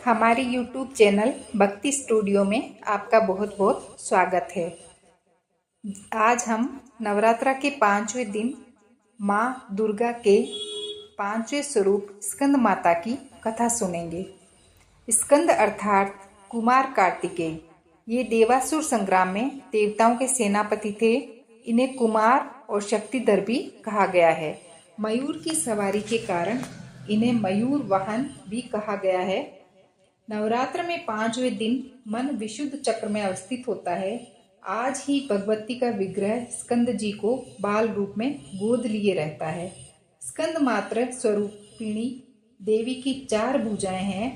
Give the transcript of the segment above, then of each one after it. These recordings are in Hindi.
हमारे YouTube चैनल भक्ति स्टूडियो में आपका बहुत बहुत स्वागत है। आज हम नवरात्रा के 5वें दिन माँ दुर्गा के 5वें स्वरूप स्कंद माता की कथा सुनेंगे। स्कंद अर्थात कुमार कार्तिकेय, ये देवासुर संग्राम में देवताओं के सेनापति थे। इन्हें कुमार और शक्तिधर भी कहा गया है। मयूर की सवारी के कारण इन्हें मयूर वाहन भी कहा गया है। नवरात्र में 5वें दिन मन विशुद्ध चक्र में अवस्थित होता है। आज ही भगवती का विग्रह स्कंद जी को बाल रूप में गोद लिए रहता है। स्कंद मात्र स्वरूपिणी देवी की 4 भुजाएं हैं।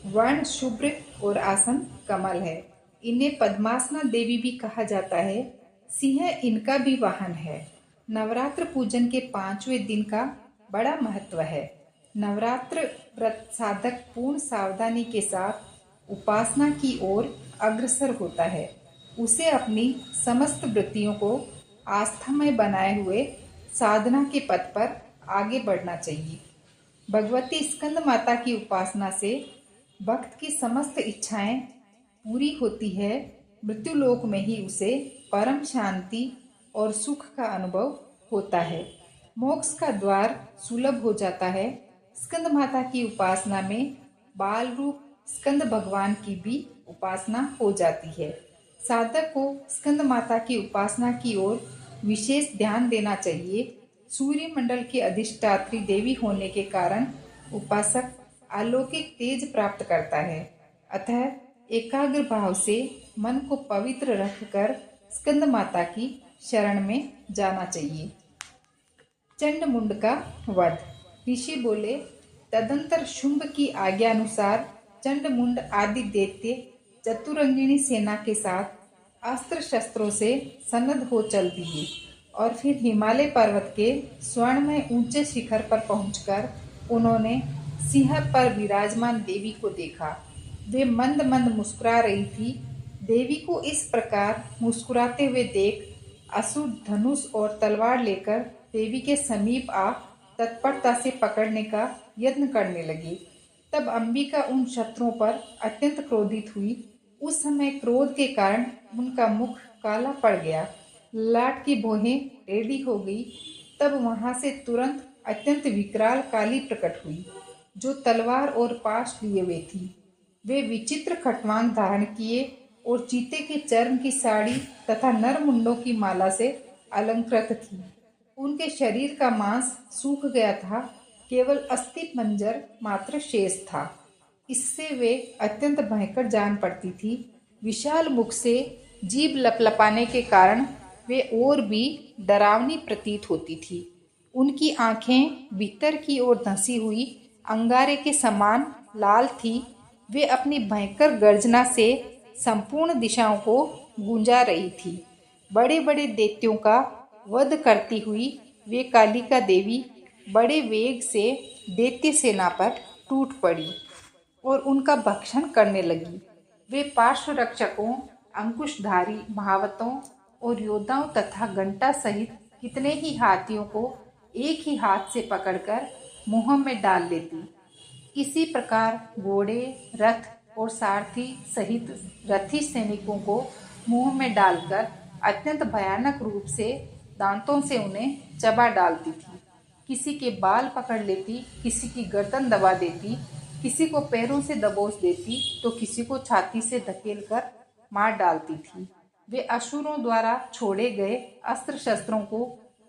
वर्ण शुभ्र और आसन कमल है। इन्हें पद्मासना देवी भी कहा जाता है। सिंह इनका भी वाहन है। नवरात्र पूजन के 5वें दिन का बड़ा महत्व है। नवरात्र व्रत साधक पूर्ण सावधानी के साथ उपासना की ओर अग्रसर होता है। उसे अपनी समस्त वृत्तियों को आस्थामय बनाए हुए साधना के पथ पर आगे बढ़ना चाहिए। भगवती स्कंद माता की उपासना से भक्त की समस्त इच्छाएं पूरी होती है। मृत्युलोक में ही उसे परम शांति और सुख का अनुभव होता है। मोक्ष का द्वार सुलभ हो जाता है। स्कंद माता की उपासना में बाल रूप स्कंद भगवान की भी उपासना हो जाती है। साधक को स्कंद माता की उपासना की ओर विशेष ध्यान देना चाहिए। सूर्य मंडल की अधिष्ठात्री देवी होने के कारण उपासक अलौकिक तेज प्राप्त करता है। अतः एकाग्र भाव से मन को पवित्र रखकर स्कंद माता की शरण में जाना चाहिए। चंड मुंड का वध। ऋषि बोले, तदंतर शुंभ की आज्ञा अनुसार चंड मुंड आदि दैत्य चतुरंगिणी सेना के साथ अस्त्र शस्त्रों से सन्नद्ध हो चल दिए और फिर हिमालय पर्वत के स्वर्णमय ऊंचे शिखर पर पहुंचकर उन्होंने सिंह पर विराजमान देवी को देखा। वे मंद मंद मुस्कुरा रही थी। देवी को इस प्रकार मुस्कुराते हुए देख असुर धनुष और तलवार लेकर देवी के समीप आ तत्परता से पकड़ने का यत्न करने लगी। तब अंबिका उन शत्रुओं पर अत्यंत क्रोधित हुई। उस समय क्रोध के कारण उनका मुख काला पड़ गया, लाट की भौहें टेढ़ी हो गई। तब वहां से तुरंत अत्यंत विकराल काली प्रकट हुई, जो तलवार और पाश लिए हुए थी। वे विचित्र खटवांग धारण किए और चीते के चर्म की साड़ी तथा नर मुंडों की माला से अलंकृत थी। उनके शरीर का मांस सूख गया था, केवल अस्थि पंजर मात्र शेष था। इससे वे अत्यंत भयंकर जान पड़ती थी। विशाल मुख से जीभ लपलपाने के कारण वे और भी डरावनी प्रतीत होती थी। उनकी आंखें भीतर की ओर धंसी हुई अंगारे के समान लाल थी। वे अपनी भयंकर गर्जना से संपूर्ण दिशाओं को गूंजा रही थी। बड़े बड़े दैत्यों का वध करती हुई वे कालिका देवी बड़े वेग से दैत्य सेना पर टूट पड़ी और उनका भक्षण करने लगी। वे पार्श्व रक्षकों, अंकुशधारी महावतों और योद्धाओं तथा घंटा सहित कितने ही हाथियों को एक ही हाथ से पकड़कर मुंह में डाल लेती। इसी प्रकार घोड़े, रथ और सारथी सहित रथी सैनिकों को मुंह में डालकर अत्यंत भयानक रूप से दांतों से उन्हें चबा डालती थी। किसी के बाल पकड़ लेती, किसी की गर्दन दबा देती, किसी को पैरों से दबोच देती तो किसी को छाती से धकेलकर मार डालती थी। वे असुरों द्वारा छोड़े गए अस्त्र शस्त्रों को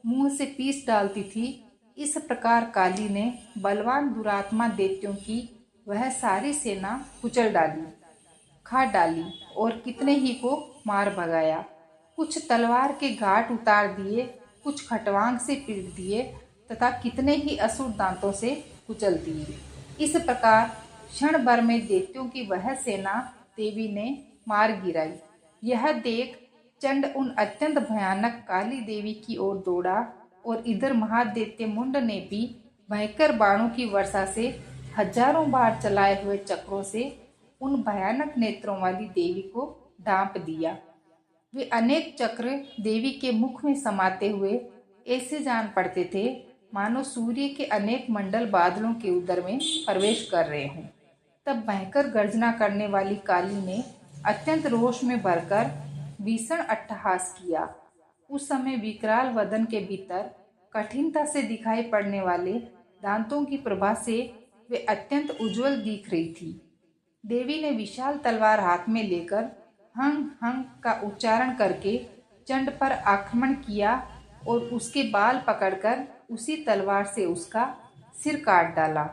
मुंह से पीस डालती थी। इस प्रकार काली ने बलवान दुरात्मा दैत्यों की वह सारी सेना कुचल डाली, खा डाली और कितने ही को मार भगाया। कुछ तलवार के घाट उतार दिए, कुछ खटवांग से पीट दिए तथा कितने ही असुर दांतों से कुचल दिए। इस प्रकार क्षण भर में दैत्यों की वह सेना देवी ने मार गिराई। यह देख चंड उन अत्यंत भयानक काली देवी की ओर दौड़ा और इधर महादैत्य मुंड ने भी भयंकर बाणों की वर्षा से हजारों बार चलाए हुए चक्रों से उन भयानक नेत्रों वाली देवी को ढांप दिया। वे अनेक चक्र देवी के मुख में समाते हुए ऐसे जान पड़ते थे मानो सूर्य के अनेक मंडल बादलों के उदर में प्रवेश कर रहे हों। तब भयंकर गर्जना करने वाली काली ने अत्यंत रोष में भरकर भीषण अट्टहास किया। उस समय विकराल वदन के भीतर कठिनता से दिखाई पड़ने वाले दांतों की प्रभा से वे अत्यंत उज्जवल दिख रही थी। देवी ने विशाल तलवार हाथ में लेकर हंग हंग का उच्चारण करके चंड पर आक्रमण किया और उसके बाल पकड़कर उसी तलवार से उसका सिर काट डाला।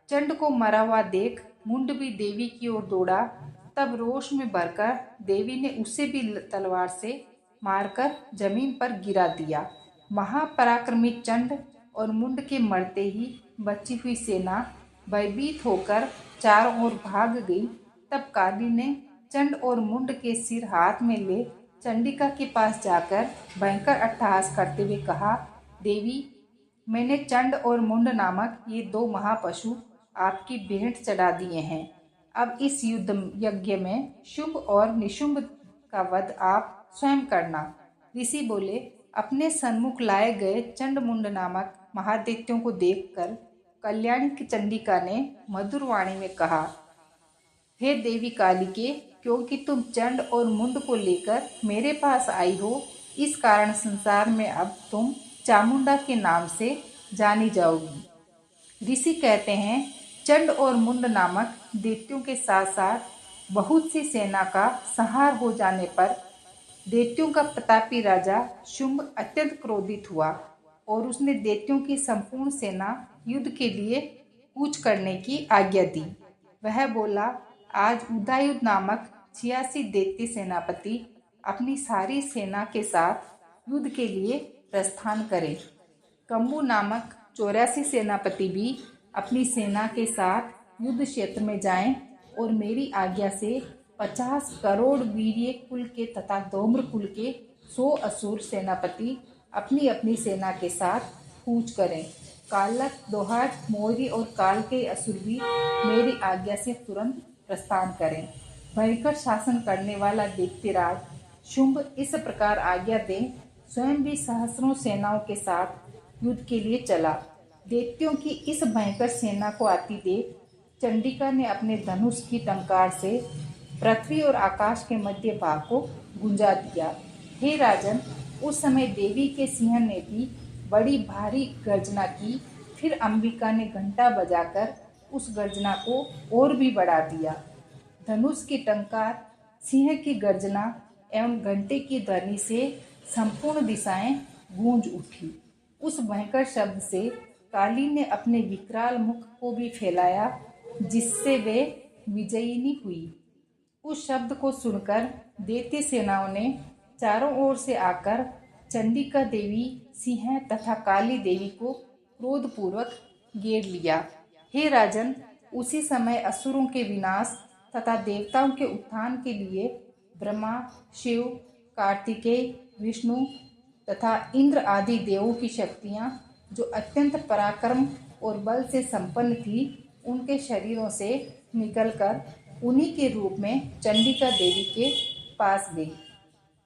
चंड को मरा हुआ देख मुंड भी देवी की ओर दौड़ा। तब रोष में भरकर देवी ने उसे भी तलवार से मारकर जमीन पर गिरा दिया। महापराक्रमी चंड और मुंड के मरते ही बची हुई सेना भयभीत होकर चारों ओर भाग गई। तब काली ने चंड और मुंड के सिर हाथ में ले चंडिका के पास जाकर भयंकर अट्टहास करते हुए कहा, देवी, मैंने चंड और मुंड नामक ये दो महापशु आपकी भेंट चढ़ा दिए हैं। अब इस युद्ध यज्ञ में शुंभ और निशुंभ का वध आप स्वयं करना। ऋषि बोले, अपने सन्मुख लाए गए चंड मुंड नामक महादैत्यों को देखकर कल्याणी की चंडिका ने मधुर वाणी में कहा, हे देवी कालिके, क्योंकि तुम चंड और मुंड को लेकर मेरे पास आई हो, इस कारण संसार में अब तुम चामुंडा के नाम से जानी जाओगी। ऋषि कहते हैं, चंड और मुंड नामक दैत्यों के साथ साथ बहुत सी सेना का संहार हो जाने पर दैत्यों का प्रतापी राजा शुंभ अत्यंत क्रोधित हुआ और उसने दैत्यों की संपूर्ण सेना युद्ध के लिए कूच करने की आज्ञा दी। वह बोला, आज उदयुध नामक 86 दैत्य सेनापति अपनी सारी सेना के साथ युद्ध के लिए प्रस्थान करें। कंबू नामक 84 सेनापति भी अपनी सेना के साथ युद्ध क्षेत्र में जाएं और मेरी आज्ञा से 50 करोड़ वीर्य कुल के तथा धूम्र कुल के 100 असुर सेनापति अपनी अपनी सेना के साथ कूच करें। कालक, दोहाट, मोरी और काल के असुर भी मेरी आज्ञा से तुरंत प्रस्थान करें। भयंकर शासन करने वाला दैत्यराज शुंभ इस प्रकार आज्ञा दे स्वयं भी सहस्रों सेनाओं के साथ युद्ध के लिए चला। दैत्यों की इस भयंकर सेना को आती देख चंडिका ने अपने धनुष की टंकार से पृथ्वी और आकाश के मध्य भाग को गुंजा दिया। हे राजन, उस समय देवी के सिंह ने भी बड़ी भारी गर्जना की। फिर अंबिका ने घंटा बजाकर उस गर्जना को और भी बढ़ा दिया। धनुष की टंकार, सिंह की गर्जना एवं घंटे की ध्वनि से संपूर्ण दिशाएं गूंज उठी। उस भयंकर शब्द से काली ने अपने विकराल मुख को भी फैलाया, जिससे वे विजयिनी हुई। उस शब्द को सुनकर दैत्य सेनाओं ने चारों ओर से आकर चंडिका देवी, सिंह तथा काली देवी को क्रोधपूर्वक घेर लिया। हे राजन, उसी समय असुरों के विनाश तथा देवताओं के उत्थान के लिए ब्रह्मा, शिव, कार्तिकेय, विष्णु तथा इंद्र आदि देवों की शक्तियां, जो अत्यंत पराक्रम और बल से संपन्न थी, उनके शरीरों से निकलकर उन्हीं के रूप में चंडिका देवी के पास गई।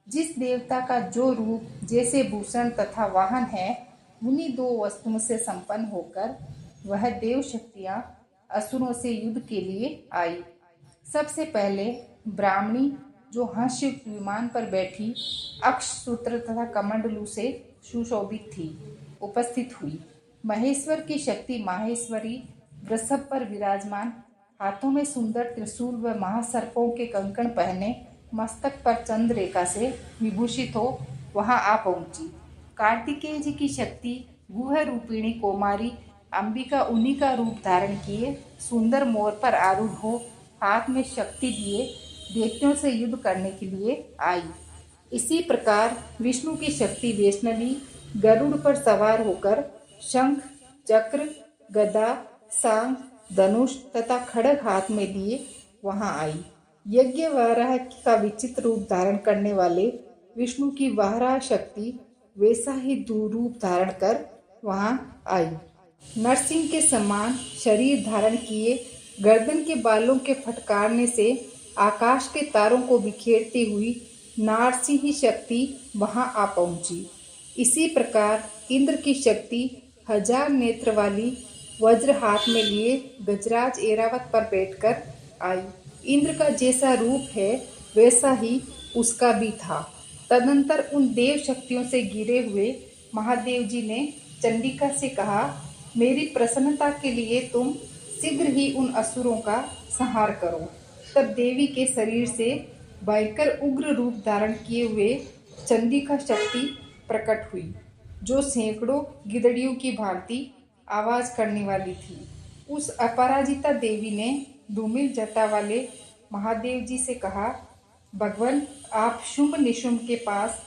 जिस देवता का जो रूप, जैसे भूषण तथा वाहन है, उन्हीं दो वस्तुओं से संपन्न होकर वह देव शक्तियां असुरों से युद्ध के लिए आई। सबसे पहले ब्राह्मणी, जो हंस विमान पर बैठी अक्ष सूत्र तथा कमंडलू से सुशोभित थी, उपस्थित हुई। महेश्वर की शक्ति माहेश्वरी वृषभ पर विराजमान, हाथों में सुंदर त्रिशूल व महासर्पों के कंकण पहने, मस्तक पर चंद्र रेखा से विभूषित हो वहां आ पहुंची। कार्तिकेय जी की शक्ति गुह रूपिणी कौमारी अंबिका उन्हीं का रूप धारण किए सुंदर मोर पर आरूढ़ हो हाथ में शक्ति लिए दैत्यों से युद्ध करने के लिए आई। इसी प्रकार विष्णु की शक्ति वैष्णवी गरुड़ पर सवार होकर शंख, चक्र, गदा, सांग, धनुष तथा खड्ग हाथ में लिए वहां आई। यज्ञ वाराह का विचित्र रूप धारण करने वाले विष्णु की वाराह शक्ति वैसा ही रूप धारण कर वहां आई। नरसिंह के समान शरीर धारण किए गर्दन के बालों के फटकारने से आकाश के तारों को बिखेरती हुई नारसिंह शक्ति वहां आ पहुंची। इसी प्रकार इंद्र की शक्ति 1000 नेत्र वाली वज्र हाथ में लिए गजराज ऐरावत पर बैठकर आई। इंद्र का जैसा रूप है वैसा ही उसका भी था। तदनंतर उन देव शक्तियों से घिरे हुए महादेव जी ने चंडिका से कहा, मेरी प्रसन्नता के लिए तुम शीघ्र ही उन असुरों का संहार करो। तब देवी के शरीर से भयंकर उग्र रूप धारण किए हुए चंडिका शक्ति प्रकट हुई, जो सैकड़ों गिदड़ियों की भांति आवाज करने वाली थी। उस अपराजिता देवी ने धूमिल जटा वाले महादेव जी से कहा, भगवान, आप शुंभ निशुंभ के पास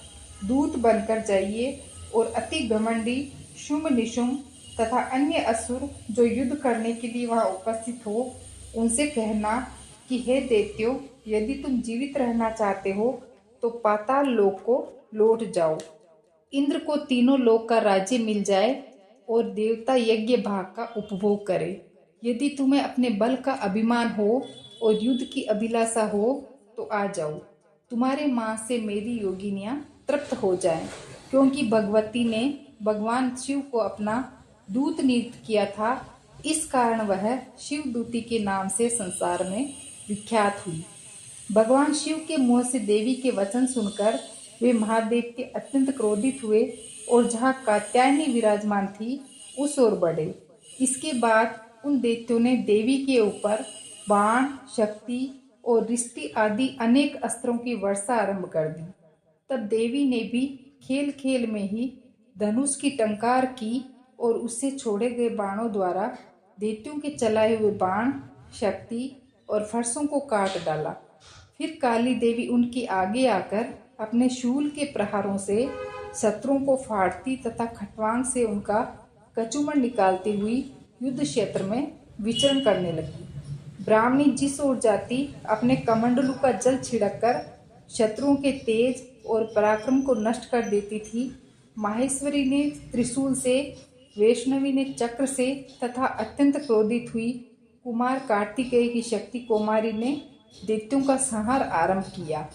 दूत बनकर जाइए और अति घमंडी शुंभ निशुंभ तथा अन्य असुर जो युद्ध करने के लिए वहां उपस्थित हो, उनसे कहना कि हे दैत्यों, यदि तुम जीवित रहना चाहते हो तो पाताल लोक को लौट जाओ। इंद्र को तीनों लोक का राज्य मिल जाए और देवता यज्ञ भाग का उपभोग करे। यदि तुम्हें अपने बल का अभिमान हो और युद्ध की अभिलाषा हो तो आ जाओ। तुम्हारे मांस से मेरी योगिनियां तृप्त हो जाएं, क्योंकि भगवती ने भगवान शिव को अपना दूत नियुक्त किया था। इस कारण वह शिवदूती के नाम से संसार में विख्यात हुई। भगवान शिव के मुंह से देवी के वचन सुनकर वे महादेव के अत्यंत क्रोधित हुए और जहाँ कात्यायनी विराजमान थी उस ओर बढ़े। इसके बाद उन दैत्यों ने देवी के ऊपर बाण, शक्ति और रिष्टि आदि अनेक अस्त्रों की वर्षा आरंभ कर दी। तब देवी ने भी खेल खेल में ही धनुष की टंकार की और उससे छोड़े गए बाणों द्वारा दैत्यों के चलाए हुए बाण, शक्ति और फरसों को काट डाला। फिर काली देवी उनके आगे आकर अपने शूल के प्रहारों से शत्रुओं को फाड़ती तथा खटवांग से उनका कचूमर निकालती हुई युद्ध क्षेत्र में विचरण करने लगी। ब्राह्मणी जिस ओर जाती अपने कमंडलू का जल छिड़ककर शत्रुओं के तेज और पराक्रम को नष्ट कर देती थी। माहेश्वरी ने त्रिशूल से, वैष्णवी ने चक्र से तथा अत्यंत क्रोधित हुई कुमार कार्तिकेय की शक्ति कुमारी ने दैत्यों का संहार आरंभ किया।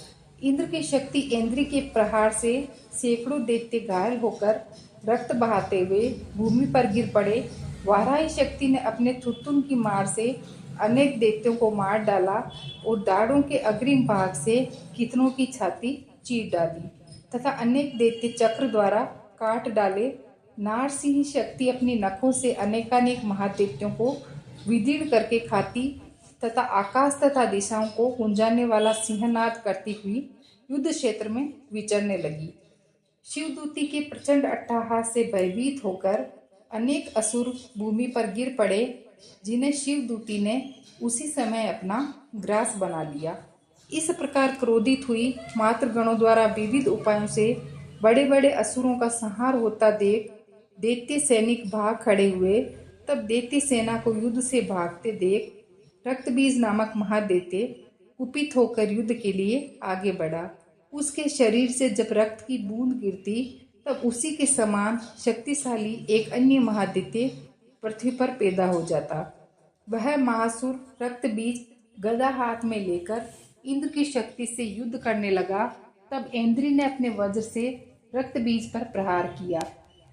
इंद्र की शक्ति इंद्री के प्रहार से सैकड़ों दैत्य घायल होकर रक्त बहाते हुए भूमि पर गिर पड़े। वाराही शक्ति ने अपने थुतुन की मार से अनेक दैत्यों को मार डाला और दाढ़ों के अग्रिम भाग से कितनों की छाती चीर डाली तथा अनेक दैत्य चक्र द्वारा काट डाले। नारसिंह शक्ति अपनी नखों से अनेकानेक महादैत्यों को विदीर्ण करके खाती तथा आकाश तथा दिशाओं को गुंजाने वाला सिंहनाद करती हुई युद्ध क्षेत्र में विचरने लगी। शिवदूती के प्रचंड अट्टहास से भयभीत होकर अनेक असुर भूमि पर गिर पड़े, जिन्हें शिवदूती ने उसी समय अपना ग्रास बना लिया। इस प्रकार क्रोधित हुई मातृगणों द्वारा विविध उपायों से बड़े बड़े असुरों का संहार होता देख दैत्य सैनिक भाग खड़े हुए। तब दैत्य सेना को युद्ध से भागते देख रक्तबीज नामक महादैत्य कुपित होकर युद्ध के लिए आगे बढ़ा। उसके शरीर से जब रक्त की बूंद गिरती तब उसी के समान शक्तिशाली एक अन्य महादैत्य पृथ्वी पर पैदा हो जाता। वह महासुर रक्तबीज गदा हाथ में लेकर इंद्र की शक्ति से युद्ध करने लगा। तब इंद्री ने अपने वज्र से रक्तबीज पर प्रहार किया।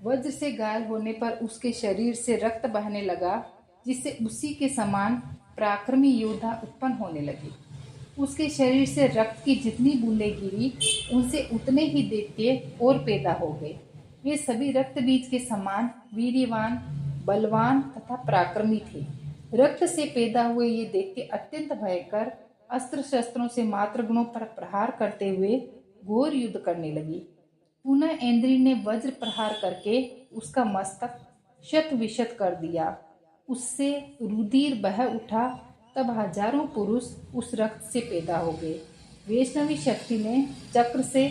वज्र से घायल होने पर उसके शरीर से रक्त बहने लगा, जिससे उसी के समान पराक्रमी योद्धा उत्पन्न होने लगे। उसके शरीर से रक्त की जितनी बूंदें गिरी, उनसे उतने ही दैत्य और पैदा हो गए। वे सभी रक्त बीज के समान वीर्यवान, बलवान तथा पराक्रमी थे। रक्त से पैदा हुए ये दैत्य अत्यंत भयंकर अस्त्र शस्त्रों से मातृगुणों पर प्रहार करते हुए घोर युद्ध करने लगी। पुनः इंद्री ने वज्र प्रहार करके उसका मस्तक शत विशत कर दिया। उससे रुधिर बह उठा। तब हजारों पुरुष उस रक्त से पैदा हो गए। वैष्णवी शक्ति ने चक्र से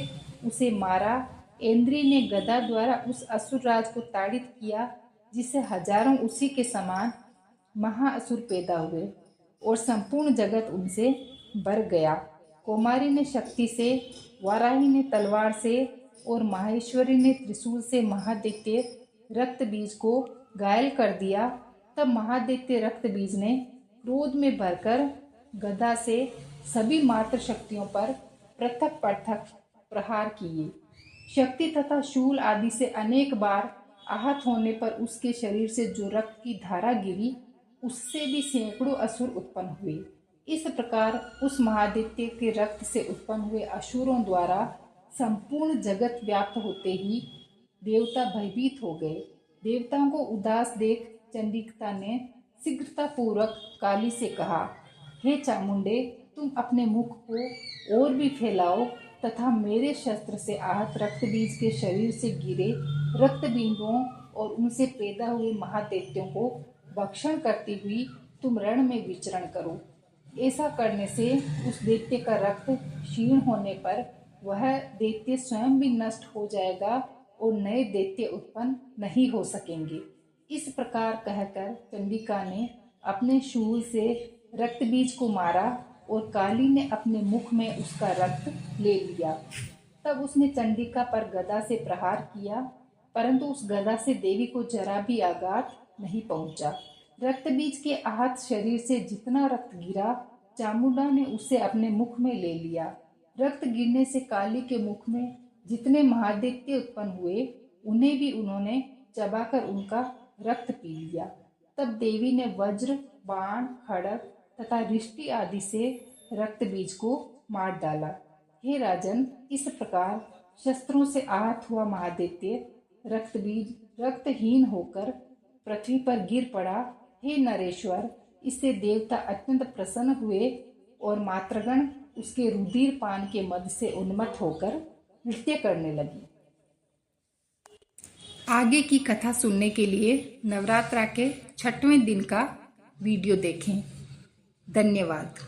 उसे मारा। इंद्री ने गदा द्वारा उस असुरराज को ताड़ित किया, जिससे हजारों उसी के समान महाअसुर पैदा हुए और संपूर्ण जगत उनसे भर गया। कुमारी ने शक्ति से, वाराही ने तलवार से और माहेश्वरी ने त्रिशूल से महादैत्य रक्त बीज को घायल कर दिया। तब महादैत्य रक्त बीज ने क्रोध में भरकर गदा से सभी मात्र शक्तियों पर पृथक पृथक प्रहार किए। शक्ति तथा शूल आदि से अनेक बार आहत होने पर उसके शरीर से जो रक्त की धारा गिरी, उससे भी सैकड़ों असुर उत्पन्न हुए। इस प्रकार उस महादैत्य के रक्त से उत्पन्न हुए असुरों द्वारा संपूर्ण जगत व्याप्त होते ही देवता भयभीत हो गए। देवताओं को उदास देख चंडिका ने शीघ्रतापूर्वक काली से कहा, हे चामुंडे, तुम अपने मुख को और भी फैलाओ तथा मेरे शस्त्र से आहत रक्तबीज के शरीर से गिरे रक्तबिंदुओं और उनसे पैदा हुए महादैत्यों को भक्षण करती हुई तुम रण में विचरण करो। ऐसा करने से उस दैत्य का रक्त क्षीण होने पर वह दैत्य स्वयं भी नष्ट हो जाएगा और नए दैत्य उत्पन्न नहीं हो सकेंगे। इस प्रकार कहकर चंडिका ने अपने शूल से रक्तबीज को मारा और काली ने अपने मुख में उसका रक्त ले लिया। तब उसने चंडिका पर गदा से प्रहार किया, परंतु उस गदा से देवी को जरा भी आघात नहीं पहुंचा। रक्तबीज के आहत शरीर से जितना रक्त गिरा, चामुंडा ने उसे अपने मुख में ले लिया। रक्त गिरने से काली के मुख में जितने महादैत्य उत्पन्न हुए, उन्हें भी उन्होंने चबाकर उनका रक्त पी लिया। तब देवी ने वज्र, बाण, खड्ग तथा रिष्टि आदि से रक्तबीज को मार डाला। हे राजन, इस प्रकार शस्त्रों से आहत हुआ महादैत्य रक्तबीज रक्तहीन होकर पृथ्वी पर गिर पड़ा। हे नरेश्वर, इससे देवता अत्यंत प्रसन्न हुए और मातृगण उसके रुधिर पान के मद से उन्मत्त होकर नृत्य करने लगी। आगे की कथा सुनने के लिए नवरात्रा के 6वें दिन का वीडियो देखें। धन्यवाद।